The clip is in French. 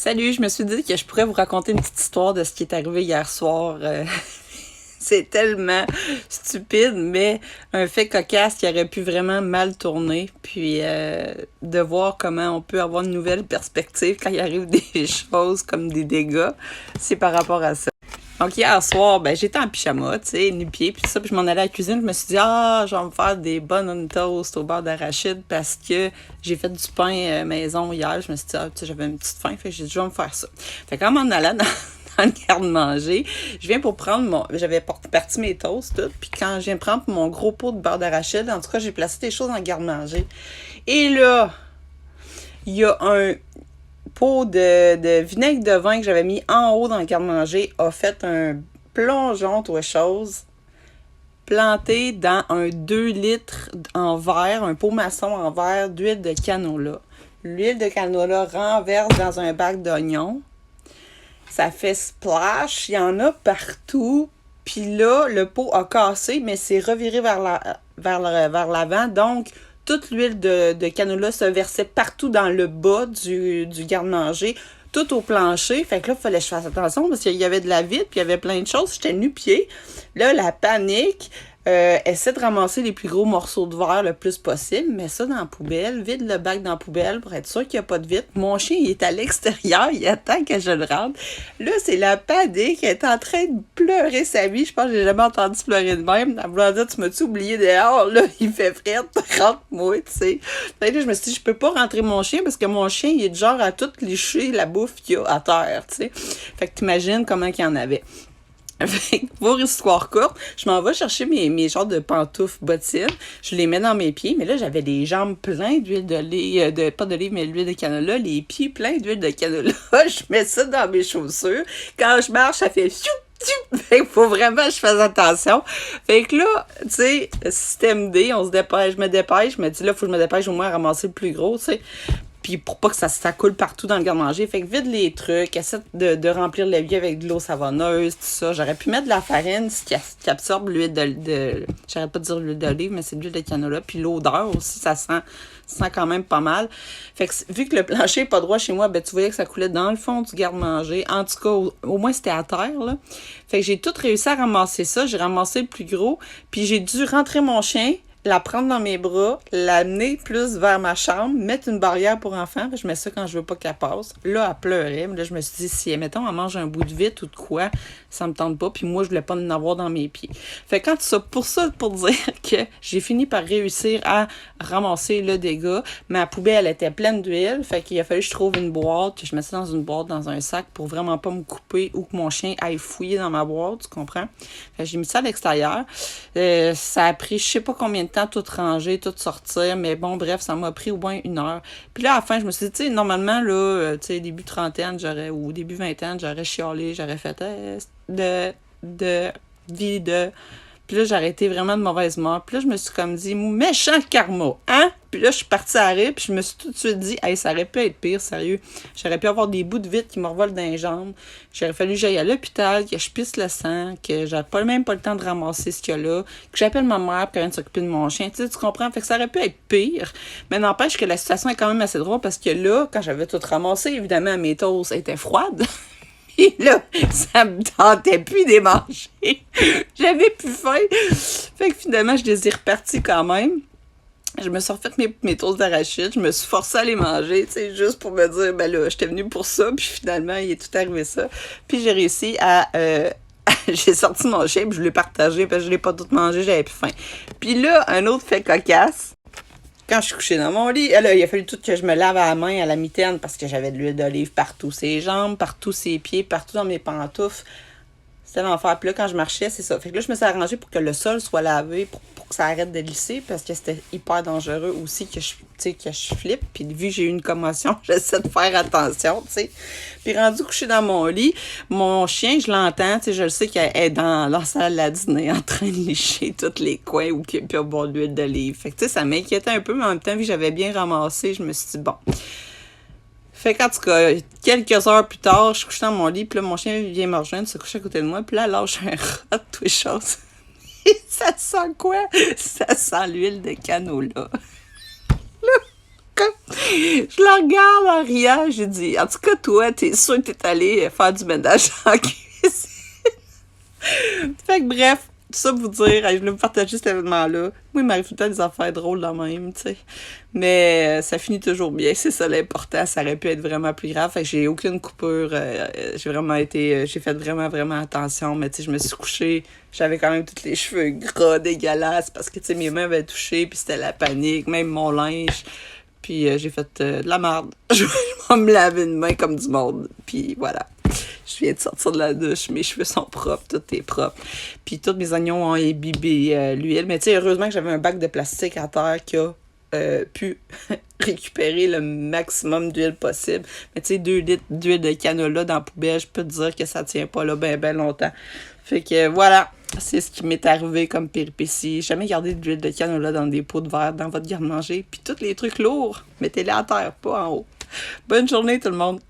Salut, je me suis dit que je pourrais vous raconter une petite histoire de ce qui est arrivé hier soir. C'est tellement stupide, mais un fait cocasse qui aurait pu vraiment mal tourner. Puis de voir comment on peut avoir une nouvelle perspective quand il arrive des choses comme des dégâts, c'est par rapport à ça. Donc hier soir, ben j'étais en pyjama, tu sais, nu-pied, puis tout ça, puis je m'en allais à la cuisine, je me suis dit, je vais me faire des bonnes toast au beurre d'arachide parce que j'ai fait du pain maison hier. Je me suis dit, tu sais, j'avais une petite faim, fait que j'ai dit, je vais me faire ça. Fait que quand m'en allant dans le garde-manger, je viens pour prendre j'avais parti mes toasts, tout, puis quand je viens prendre mon gros pot de beurre d'arachide, en tout cas, j'ai placé des choses dans le garde-manger. Et là, il y a un pot de vinaigre de vin que j'avais mis en haut dans le garde-manger a fait un plongeon, ou chose, planté dans un 2 litres en verre, un pot maçon en verre d'huile de canola. L'huile de canola renverse dans un bac d'oignons. Ça fait splash, il y en a partout. Puis là, le pot a cassé, mais c'est reviré vers l'avant. Donc, toute l'huile de canola se versait partout dans le bas du garde-manger, tout au plancher. Fait que là, il fallait que je fasse attention parce qu'il y avait de la vitre, puis il y avait plein de choses. J'étais nu-pied. Là, la panique. Essaie de ramasser les plus gros morceaux de verre le plus possible, mets ça dans la poubelle, vide le bac dans la poubelle pour être sûr qu'il n'y a pas de vitre. Mon chien, il est à l'extérieur, il attend que je le rentre. Là, c'est la panique, elle est en train de pleurer sa vie. Je pense que j'ai jamais entendu pleurer de même. Elle voulait dire, tu m'as-tu oublié dehors? Là, il fait frette, rentre-moi, tu sais. Fait que là, je me suis dit, je peux pas rentrer mon chien parce que mon chien, il est du genre à tout lécher la bouffe qu'il y a à terre, tu sais. Fait que t'imagines comment il y en avait. Pour histoire courte, je m'en vais chercher mes genres de pantoufles bottines. Je les mets dans mes pieds, mais là, j'avais les jambes pleines d'huile d'olive, pas d'olive, mais l'huile de canola, les pieds pleins d'huile de canola. Je mets ça dans mes chaussures. Quand je marche, ça fait fait qu'il faut vraiment que je fasse attention. Fait que là, tu sais, système D, on se dépêche, je me dépêche, je me dis là, faut que je me dépêche au moins à ramasser le plus gros, tu sais. Puis pour pas que ça coule partout dans le garde-manger. Fait que vide les trucs, essaie de remplir l'évier avec de l'eau savonneuse, tout ça. J'aurais pu mettre de la farine qui absorbe l'huile j'arrête pas de dire l'huile d'olive, mais c'est de l'huile de canola. Puis l'odeur aussi, ça sent quand même pas mal. Fait que vu que le plancher est pas droit chez moi, ben tu voyais que ça coulait dans le fond du garde-manger. En tout cas, au moins c'était à terre, là. Fait que j'ai tout réussi à ramasser ça. J'ai ramassé le plus gros. Puis j'ai dû rentrer mon chien, la prendre dans mes bras, l'amener plus vers ma chambre, mettre une barrière pour enfants. Je mets ça quand je veux pas qu'elle passe. Là, elle pleurait. Mais là, je me suis dit, si, mettons, elle mange un bout de vitre ou de quoi, ça me tente pas. Puis moi, je voulais pas en avoir dans mes pieds. Fait que quand pour dire que j'ai fini par réussir à ramasser le dégât. Ma poubelle, elle était pleine d'huile. Fait qu'il a fallu que je trouve une boîte, que je mette ça dans une boîte, dans un sac pour vraiment pas me couper ou que mon chien aille fouiller dans ma boîte, tu comprends? Fait que j'ai mis ça à l'extérieur. Ça a pris je sais pas combien de temps tout ranger, tout sortir, mais bon, bref, ça m'a pris au moins 1 heure. Puis là, à la fin, je me suis dit, tu sais, normalement, là, tu sais, début trentaine, ou début vingtaine, j'aurais chialé, j'aurais fait de vie de... Puis là, j'ai arrêté vraiment de mauvaise humeur. Puis là, je me suis comme dit, méchant karma, hein? Puis là, je suis partie à rire, puis je me suis tout de suite dit, hey, ça aurait pu être pire, sérieux. J'aurais pu avoir des bouts de vitre qui me revolent dans les jambes. J'aurais fallu que j'aille à l'hôpital, que je pisse le sang, que j'avais même pas le temps de ramasser ce qu'il y a là, que j'appelle ma mère pour qu'elle vienne s'occuper de mon chien. Tu sais, tu comprends? Fait que ça aurait pu être pire. Mais n'empêche que la situation est quand même assez drôle parce que là, quand j'avais tout ramassé, évidemment, mes toasts étaient froides. Puis là, ça me tentait plus de les manger. J'avais plus faim. Fait que finalement, je les ai repartis quand même. Je me suis refait mes toasts d'arachide. Je me suis forcée à les manger, tu sais, juste pour me dire, ben là, j'étais venue pour ça. Puis finalement, il est tout arrivé ça. Puis j'ai réussi à... j'ai sorti mon chien, puis je l'ai partagé, parce que je l'ai pas tout mangé, j'avais plus faim. Puis là, un autre fait cocasse. Quand je suis couchée dans mon lit, là, il a fallu tout que je me lave à la main, à la mitaine, parce que j'avais de l'huile d'olive partout ses jambes, partout ses pieds, partout dans mes pantoufles. C'était l'enfer. Puis là, quand je marchais, c'est ça. Fait que là, je me suis arrangée pour que le sol soit lavé, pour que ça arrête de glisser, parce que c'était hyper dangereux aussi que je flippe. Puis vu que j'ai eu une commotion, j'essaie de faire attention, tu sais. Puis rendu couché dans mon lit, mon chien, je l'entends, tu sais, je le sais qu'elle est dans la salle à dîner en train de licher tous les coins où il peut y avoir de l'huile d'olive. Fait que tu sais, ça m'inquiétait un peu, mais en même temps, vu que j'avais bien ramassé, je me suis dit, bon... Fait qu'en tout cas, quelques heures plus tard, je suis couchée dans mon lit, puis là, mon chien vient me rejoindre, se couche à côté de moi, puis là, elle lâche un rat de toutes les choses. Et ça sent quoi? Ça sent l'huile de canola. Là, Je la regarde en riant, j'ai dit, en tout cas, toi, t'es sûr que t'es allé faire du ménage en cuisine. Fait que bref, tout ça pour vous dire, je voulais vous partager cet événement-là. Moi, il m'arrive tout le temps des affaires drôles là même, tu sais. Mais ça finit toujours bien, c'est ça l'important. Ça aurait pu être vraiment plus grave. Fait que j'ai aucune coupure. J'ai fait vraiment, vraiment attention. Mais tu sais, je me suis couchée, j'avais quand même tous les cheveux gras, dégueulasses, parce que tu sais, mes mains avaient touché, puis c'était la panique, même mon linge. Puis j'ai fait de la merde. Je vais me laver une main comme du monde. Puis voilà. Je viens de sortir de la douche, mes cheveux sont propres, tout est propre. Puis tous mes oignons ont imbibé l'huile. Mais tu sais, heureusement que j'avais un bac de plastique à terre qui a pu récupérer le maximum d'huile possible. Mais tu sais, 2 litres d'huile de canola dans la poubelle, je peux te dire que ça tient pas là ben longtemps. Fait que voilà, c'est ce qui m'est arrivé comme péripétie. Jamais gardé de l'huile de canola dans des pots de verre dans votre garde-manger. Puis tous les trucs lourds, mettez-les à terre, pas en haut. Bonne journée tout le monde!